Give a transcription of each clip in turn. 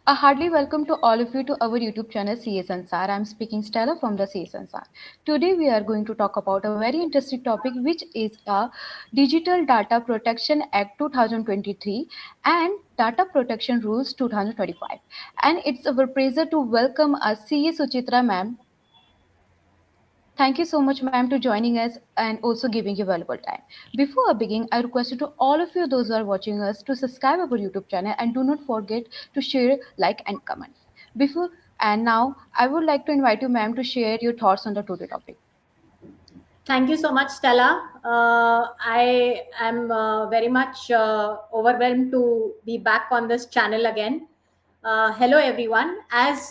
A hearty welcome to all of you to our YouTube channel CSNSR. I'm speaking Stella from the CSNSR. Today we are going to talk about a very interesting topic which is a Digital Data Protection Act 2023 and Data Protection Rules 2025. And it's our pleasure to welcome us CA Suchitra ma'am. Thank you so much, ma'am, to joining us and also giving your valuable time. Before I begin, I request you to all of you, those who are watching us, to subscribe our YouTube channel and do not forget to share, like, and comment. Before and now, I would like to invite you, ma'am, to share your thoughts on the today topic. Thank you so much, Stella. I am very much overwhelmed to be back on this channel again. Hello, everyone. As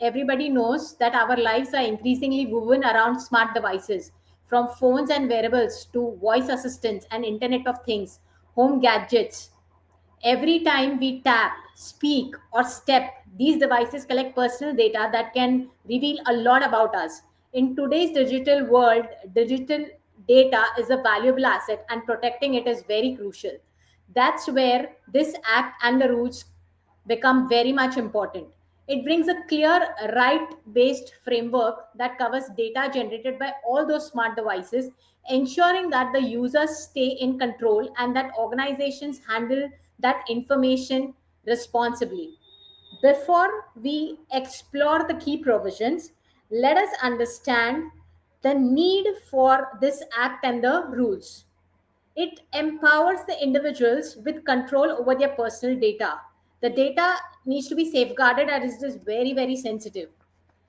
everybody knows, that our lives are increasingly woven around smart devices, from phones and wearables to voice assistants and Internet of Things, home gadgets. Every time we tap, speak, or step, these devices collect personal data that can reveal a lot about us. In today's digital world, digital data is a valuable asset and protecting it is very crucial. That's where this act and the rules become very much important. It brings a clear right based framework that covers data generated by all those smart devices, ensuring that the users stay in control and that organizations handle that information responsibly. Before we explore the key provisions, let us understand the need for this act and the rules. It empowers the individuals with control over their personal data. The data needs to be safeguarded as it is very, very sensitive.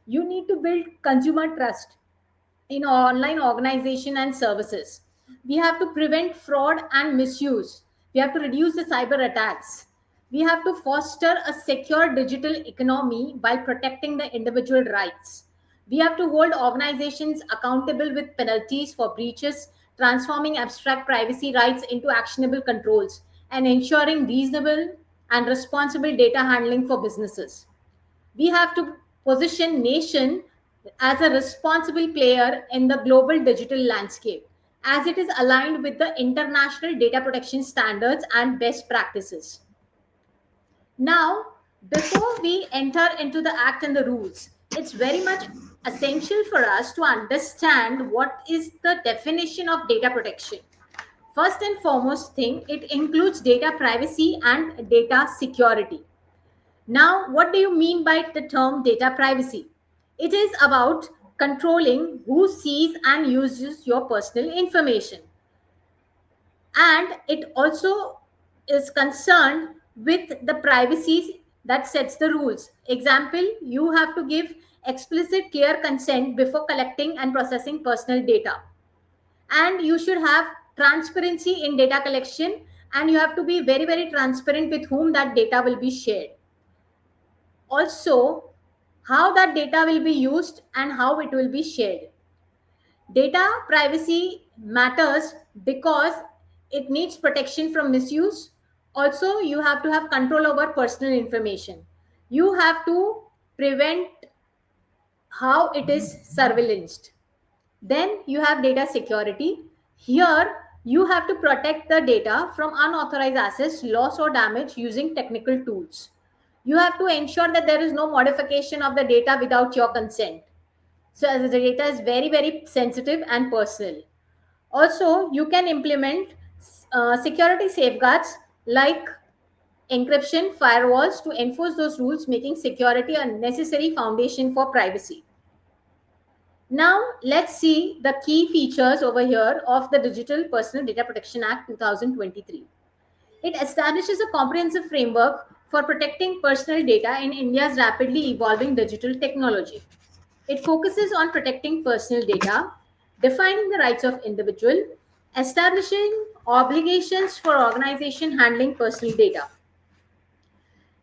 You need to build consumer trust in online organization and services. We have to prevent fraud and misuse. We have to reduce the cyber attacks. We have to foster a secure digital economy while protecting the individual rights. We have to hold organizations accountable with penalties for breaches, transforming abstract privacy rights into actionable controls, and ensuring reasonable and responsible data handling for businesses. We have to position nation as a responsible player in the global digital landscape as it is aligned with the international data protection standards and best practices. Now, before we enter into the act and the rules, it's very much essential for us to understand what is the definition of data protection. First and foremost thing, it includes data privacy and data security. Now, what do you mean by the term data privacy? It is about controlling who sees and uses your personal information. And it also is concerned with the privacy that sets the rules. Example, you have to give explicit, clear consent before collecting and processing personal data. And you should have transparency in data collection, and you have to be very, very transparent with whom that data will be shared. Also, how that data will be used and how it will be shared. Data privacy matters because it needs protection from misuse. Also, you have to have control over personal information. You have to prevent how it is surveillanced. Then you have data security. Here, you have to protect the data from unauthorized access, loss, or damage using technical tools. You have to ensure that there is no modification of the data without your consent. So, as the data is very, very sensitive and personal. Also, you can implement security safeguards like encryption, firewalls to enforce those rules, making security a necessary foundation for privacy. Now, let's see the key features over here of the Digital Personal Data Protection Act 2023. It establishes a comprehensive framework for protecting personal data in India's rapidly evolving digital technology. It focuses on protecting personal data, defining the rights of individual, establishing obligations for organization handling personal data.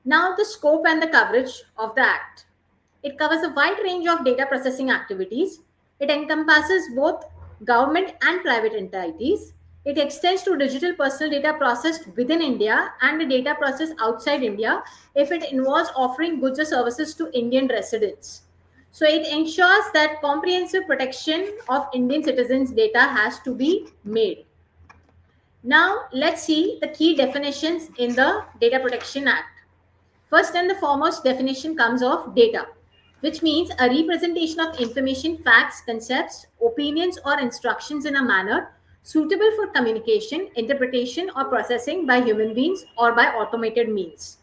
Now, the scope and the coverage of the Act. It covers a wide range of data processing activities. It encompasses both government and private entities. It extends to digital personal data processed within India and the data processed outside India if it involves offering goods or services to Indian residents. So it ensures that comprehensive protection of Indian citizens' data has to be made. Now, let's see the key definitions in the Data Protection Act. First and the foremost definition comes of data, which means a representation of information, facts, concepts, opinions, or instructions in a manner suitable for communication, interpretation, or processing by human beings or by automated means.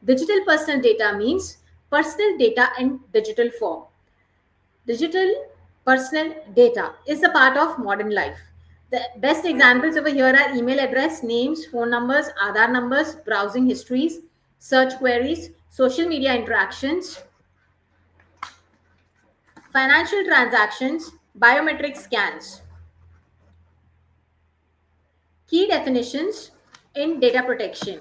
Digital personal data means personal data in digital form. Digital personal data is a part of modern life. The best examples over here are email address, names, phone numbers, Aadhaar numbers, browsing histories, search queries, social media interactions, financial transactions, biometric scans. Key definitions in data protection.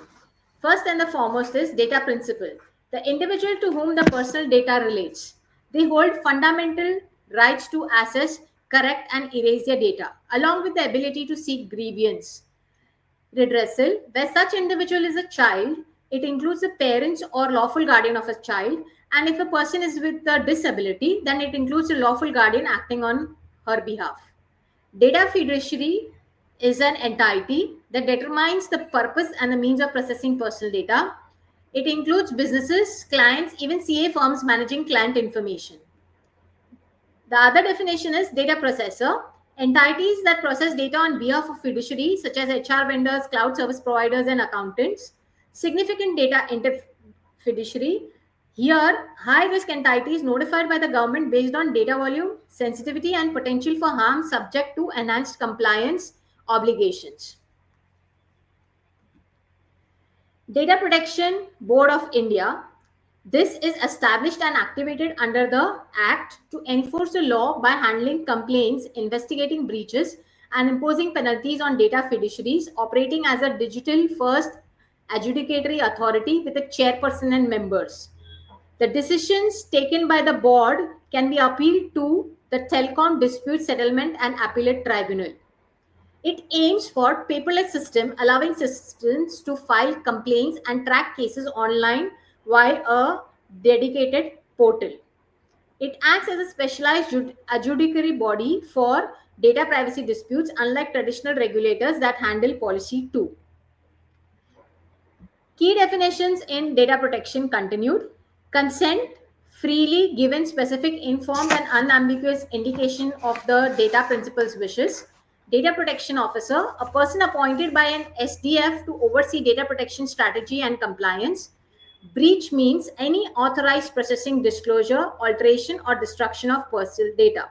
First and the foremost is data principle. The individual to whom the personal data relates. They hold fundamental rights to access, correct, and erase their data, along with the ability to seek grievance redressal. Where such individual is a child, it includes the parents or lawful guardian of a child. And if a person is with a disability, then it includes a lawful guardian acting on her behalf. Data fiduciary is an entity that determines the purpose and the means of processing personal data. It includes businesses, clients, even CA firms managing client information. The other definition is data processor. Entities that process data on behalf of fiduciaries such as HR vendors, cloud service providers, and accountants. Significant data fiduciary. Here, high risk entities notified by the government based on data volume, sensitivity, and potential for harm subject to enhanced compliance obligations. Data Protection Board of India. This is established and activated under the Act to enforce the law by handling complaints, investigating breaches, and imposing penalties on data fiduciaries operating as a digital first adjudicatory authority with a chairperson and members. The decisions taken by the board can be appealed to the Telecom Dispute Settlement and Appellate Tribunal. It aims for paperless system allowing citizens to file complaints and track cases online via a dedicated portal. It acts as a specialized adjudicatory body for data privacy disputes, unlike traditional regulators that handle policy too. Key definitions in data protection continued. Consent, freely given specific, informed, and unambiguous indication of the data principal's wishes. Data protection officer, a person appointed by an SDF to oversee data protection strategy and compliance. Breach means any authorized processing, disclosure, alteration, or destruction of personal data.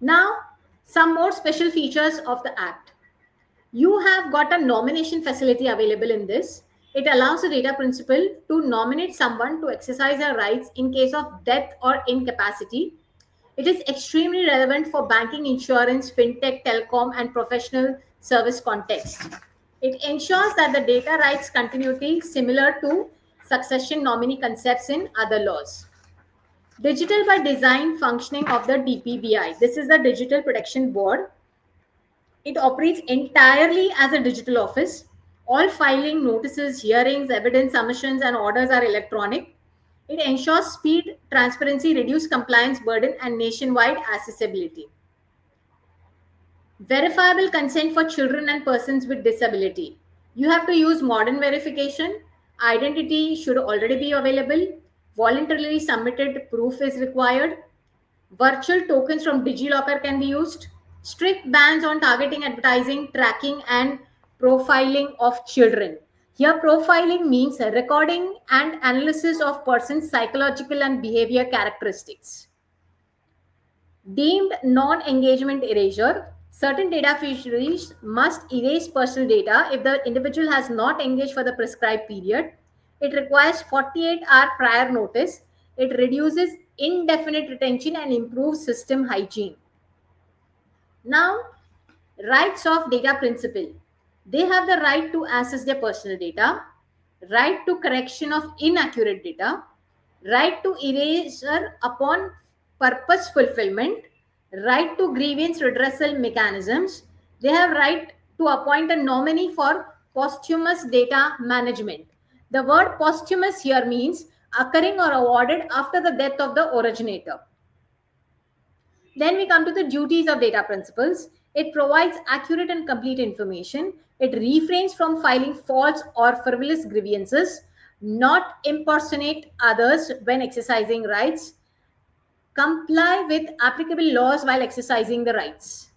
Now, some more special features of the Act. You have got a nomination facility available in this. It allows the data principal to nominate someone to exercise their rights in case of death or incapacity. It is extremely relevant for banking, insurance, fintech, telecom, and professional service context. It ensures that the data rights continuity similar to succession nominee concepts in other laws. Digital by design functioning of the DPBI. This is the Digital Protection Board. It operates entirely as a digital office. All filing, notices, hearings, evidence, submissions, and orders are electronic. It ensures speed, transparency, reduced compliance burden, and nationwide accessibility. Verifiable consent for children and persons with disability. You have to use modern verification. Identity should already be available. Voluntarily submitted proof is required. Virtual tokens from DigiLocker can be used. Strict bans on targeting, advertising, tracking, and profiling of children. Here, profiling means a recording and analysis of persons' psychological and behavior characteristics. Deemed non-engagement erasure. Certain data fiduciaries must erase personal data if the individual has not engaged for the prescribed period. It requires 48-hour prior notice. It reduces indefinite retention and improves system hygiene. Now, rights of data principal. They have the right to access their personal data, right to correction of inaccurate data, right to erasure upon purpose fulfillment, right to grievance redressal mechanisms. They have right to appoint a nominee for posthumous data management. The word posthumous here means occurring or awarded after the death of the originator. Then we come to the duties of data principals. It provides accurate and complete information. It refrains from filing false or frivolous grievances. not impersonate others when exercising rights, comply with applicable laws while exercising the rights.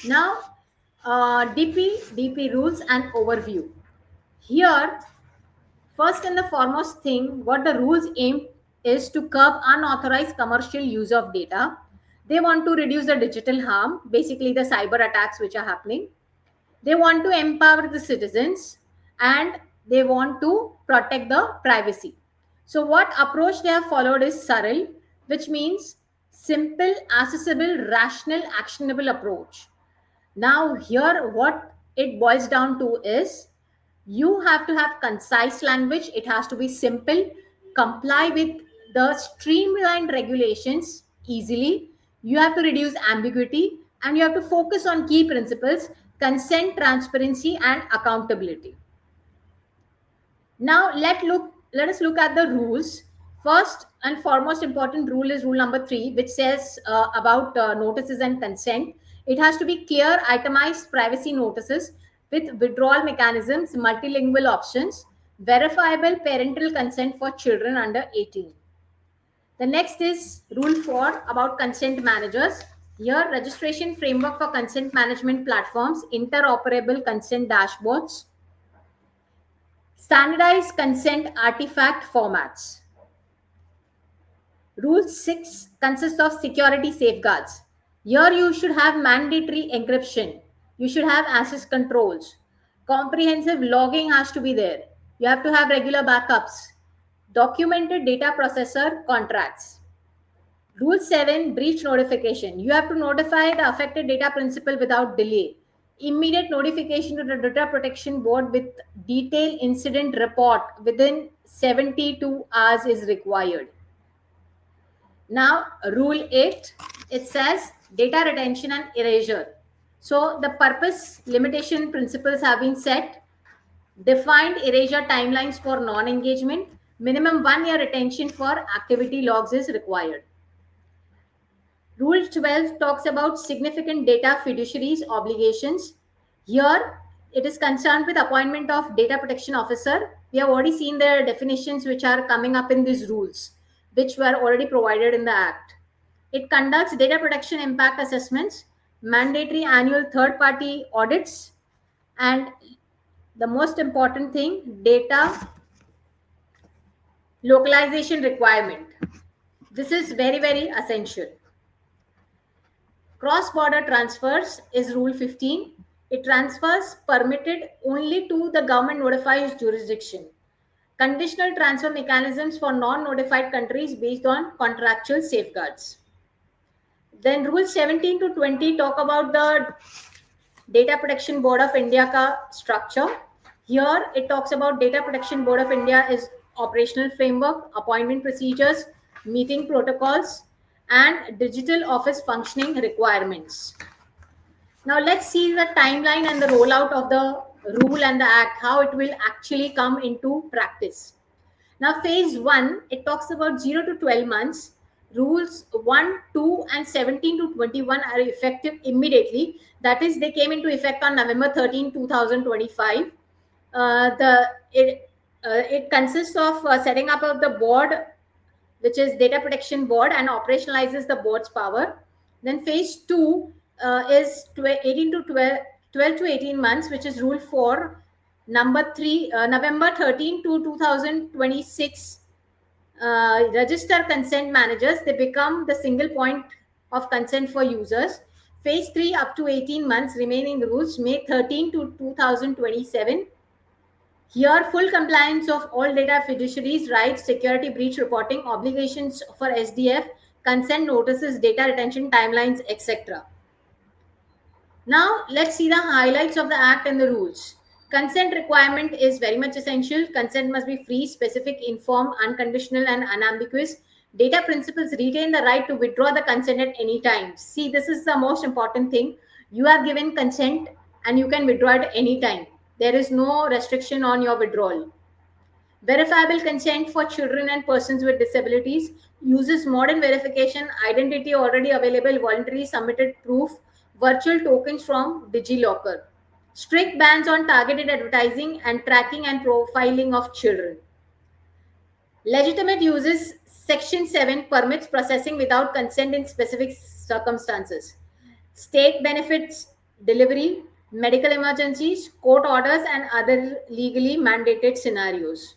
Now, DP rules and overview. Here, first and the foremost thing, what the rules aim is to curb unauthorized commercial use of data. They want to reduce the digital harm, basically the cyber attacks which are happening. They want to empower the citizens and they want to protect the privacy. So, what approach they have followed is SARIL, which means simple, accessible, rational, actionable approach. Now, here what it boils down to is you have to have concise language, it has to be simple, comply with the streamlined regulations easily, you have to reduce ambiguity, and you have to focus on key principles: consent, transparency, and accountability. Now let us look at the rules. First and foremost important rule is rule number 3, which says about notices and consent. It has to be clear, itemized privacy notices with withdrawal mechanisms, multilingual options, verifiable parental consent for children under 18. The next is rule 4 about consent managers. Here, registration framework for consent management platforms, interoperable consent dashboards, standardized consent artifact formats. Rule 6 consists of security safeguards. Here you should have mandatory encryption. You should have access controls. Comprehensive logging has to be there. You have to have regular backups. Documented data processor contracts. Rule 7, breach notification. You have to notify the affected data principal without delay. Immediate notification to the Data Protection Board with detailed incident report within 72 hours is required. Now, rule 8, it says data retention and erasure. So, the purpose limitation principles have been set, defined erasure timelines for non engagement, minimum 1 year retention for activity logs is required. Rule 12 talks about significant data fiduciaries obligations. Here, it is concerned with appointment of data protection officer. We have already seen the definitions which are coming up in these rules, which were already provided in the Act. It conducts data protection impact assessments, mandatory annual third party audits, and the most important thing, data localization requirement. This is very, very essential. Cross-border transfers is Rule 15. It transfers permitted only to the government notified jurisdiction. Conditional transfer mechanisms for non-notified countries based on contractual safeguards. Then Rule 17 to 20 talk about the Data Protection Board of India ka structure. Here it talks about Data Protection Board of India is operational framework, appointment procedures, meeting protocols, and digital office functioning requirements. Now let's see the timeline and the rollout of the rule and the act, how it will actually come into practice. Now phase 1, it talks about 0 to 12 months. Rules 1, 2, and 17 to 21 are effective immediately. That is, they came into effect on November 13, 2025. It consists of setting up of the board, which is Data Protection Board, and operationalizes the board's power. Then phase 2 is 18 to 12 to 18 months, which is Rule 4, number 3, November 13 to 2026. Register consent managers, they become the single point of consent for users. Phase 3 up to 18 months, remaining rules, May 13 to 2027. Here, full compliance of all data fiduciaries, rights, security breach reporting, obligations for SDF, consent notices, data retention timelines, etc. Now, let's see the highlights of the Act and the rules. Consent requirement is very much essential. Consent must be free, specific, informed, unconditional, and unambiguous. Data principals retain the right to withdraw the consent at any time. See, this is the most important thing. You have given consent and you can withdraw at any time. There is no restriction on your withdrawal. Verifiable consent for children and persons with disabilities uses modern verification, identity already available, voluntary submitted proof, virtual tokens from DigiLocker. Strict bans on targeted advertising and tracking and profiling of children. Legitimate uses Section 7 permits processing without consent in specific circumstances. State benefits delivery, medical emergencies, court orders, and other legally mandated scenarios.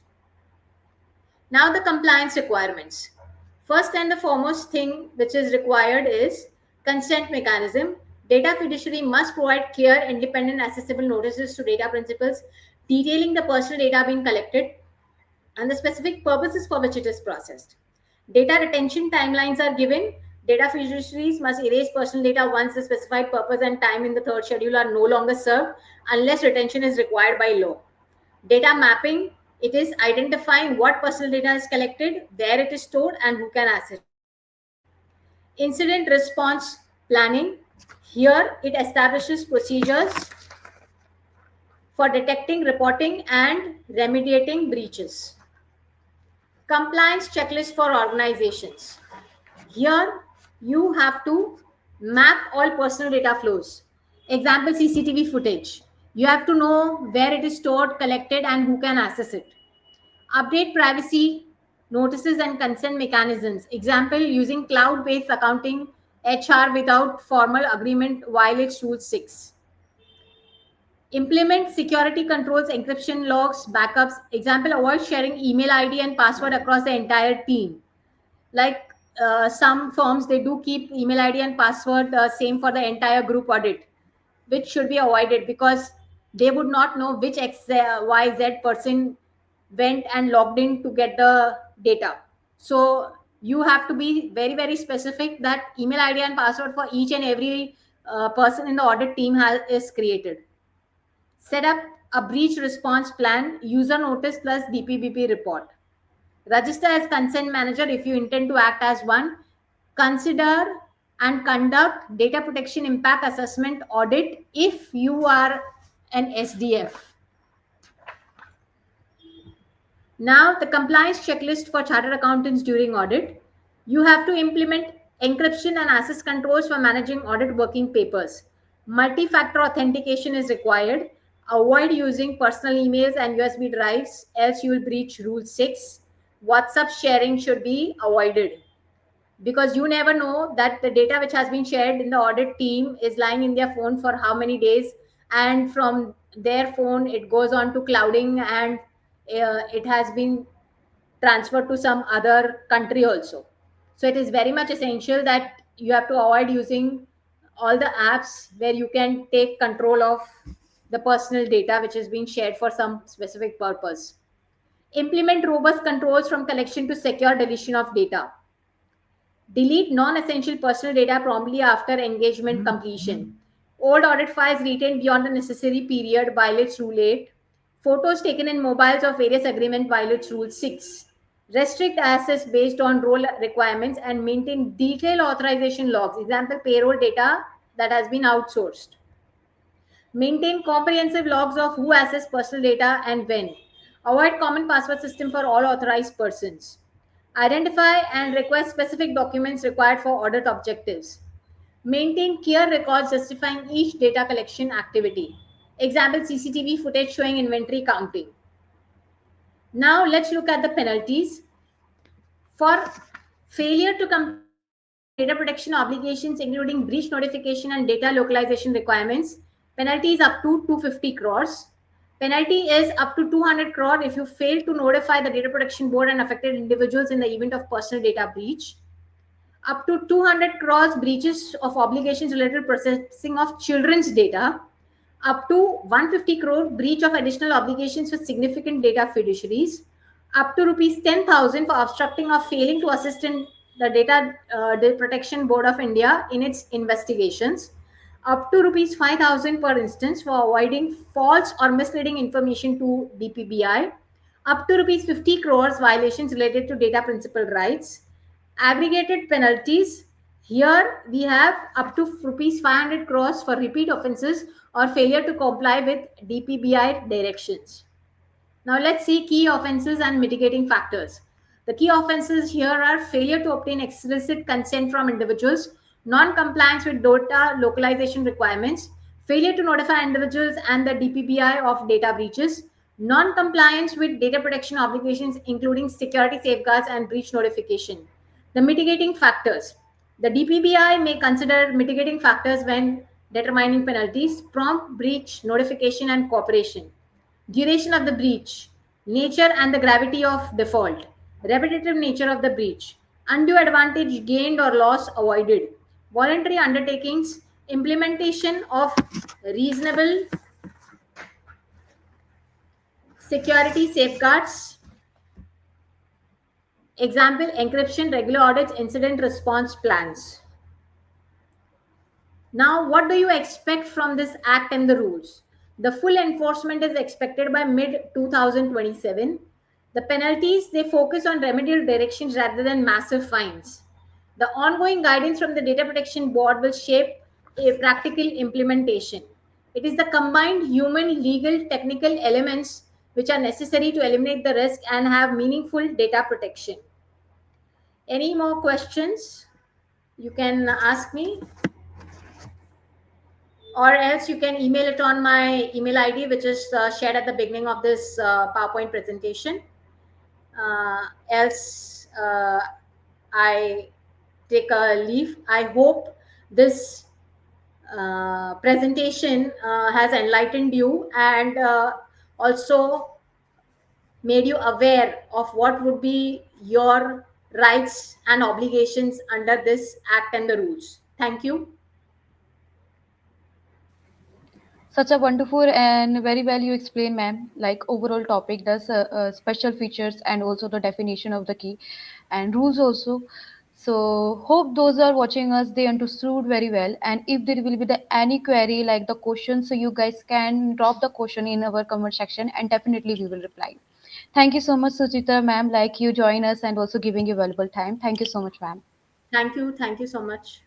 Now, the compliance requirements. First and the foremost thing which is required is consent mechanism. Data fiduciary must provide clear, independent, accessible notices to data principals detailing the personal data being collected and the specific purposes for which it is processed. Data retention timelines are given. Data fiduciaries must erase personal data once the specified purpose and time in the third schedule are no longer served unless retention is required by law. Data mapping, it is identifying what personal data is collected, where it is stored, and who can access it. Incident response planning, here it establishes procedures for detecting, reporting, and remediating breaches. Compliance checklist for organizations. Here you have to map all personal data flows. Example, CCTV footage. You have to know where it is stored, collected, and who can access it. Update privacy notices and consent mechanisms. Example, using cloud based accounting HR without formal agreement violates Rule 6. Implement security controls, encryption logs, backups. Example, avoid sharing email ID and password across the entire team. Like some firms, they do keep email ID and password same for the entire group audit, which should be avoided because they would not know which XYZ person went and logged in to get the data. So you have to be very, very specific that email ID and password for each and every person in the audit team is created. Set up a breach response plan, user notice plus DPDP report. Register as consent manager if you intend to act as one. Consider and conduct data protection impact assessment audit if you are an SDF. Now, the compliance checklist for chartered accountants during audit. You have to implement encryption and access controls for managing audit working papers. Multi-factor authentication is required. Avoid using personal emails and USB drives, else you will breach Rule 6. WhatsApp sharing should be avoided because you never know that the data which has been shared in the audit team is lying in their phone for how many days, and from their phone it goes on to clouding, and it has been transferred to some other country also. So it is very much essential that you have to avoid using all the apps where you can take control of the personal data which is being shared for some specific purpose. Implement robust controls from collection to secure deletion of data. Delete non-essential personal data promptly after engagement completion. Old audit files retained beyond the necessary period violates Rule 8. Photos taken in mobiles of various agreement violates Rule 6. Restrict access based on role requirements and maintain detailed authorization logs. Example, payroll data that has been outsourced. Maintain comprehensive logs of who accessed personal data and when. Avoid common password system for all authorized persons. Identify and request specific documents required for audit objectives. Maintain clear records justifying each data collection activity. Example, CCTV footage showing inventory counting. Now let's look at the penalties. For failure to comply with data protection obligations, including breach notification and data localization requirements, penalty is up to 250 crores. Penalty is up to 200 crore if you fail to notify the data protection board and affected individuals in the event of personal data breach. Up to 200 crores breaches of obligations related to processing of children's data. Up to 150 crore breach of additional obligations for significant data fiduciaries. Up to rupees 10,000 for obstructing or failing to assist in the data protection board of India in its investigations. Up to rupees 5,000 per instance for avoiding false or misleading information to DPBI. Up to rupees 50 crores violations related to data principal rights. Aggregated penalties, here we have up to rupees 500 crores for repeat offences or failure to comply with DPBI directions. Now let's see key offences and mitigating factors. The key offences here are failure to obtain explicit consent from individuals, non-compliance with data localization requirements, failure to notify individuals and the DPBI of data breaches, Non-compliance with data protection obligations, including security safeguards and breach notification. The mitigating factors. The DPBI may consider mitigating factors when determining penalties, prompt breach notification and cooperation. Duration of the breach, nature and the gravity of default, repetitive nature of the breach, undue advantage gained or loss avoided, voluntary undertakings, implementation of reasonable security safeguards, example encryption, regular audits, incident response plans. Now, what do you expect from this act and the rules? The full enforcement is expected by mid 2027. The penalties, they focus on remedial directions rather than massive fines. The ongoing guidance from the Data Protection Board will shape a practical implementation. It is the combined human, legal, technical elements which are necessary to eliminate the risk and have meaningful data protection. Any more questions? You can ask me, or else you can email it on my email ID, which is shared at the beginning of this PowerPoint presentation. Else, I take a leave. I hope this presentation has enlightened you and also made you aware of what would be your rights and obligations under this act and the rules. Thank you. Such a wonderful and very well you explain, ma'am. Like overall topic, does special features and also the definition of the key and rules also. So hope those are watching us they understood very well. And if there will be the any query like the question, so you guys can drop the question in our comment section and definitely we will reply. Thank you so much, Suchitra, ma'am. Like you join us and also giving you valuable time. Thank you so much, ma'am. Thank you. Thank you so much.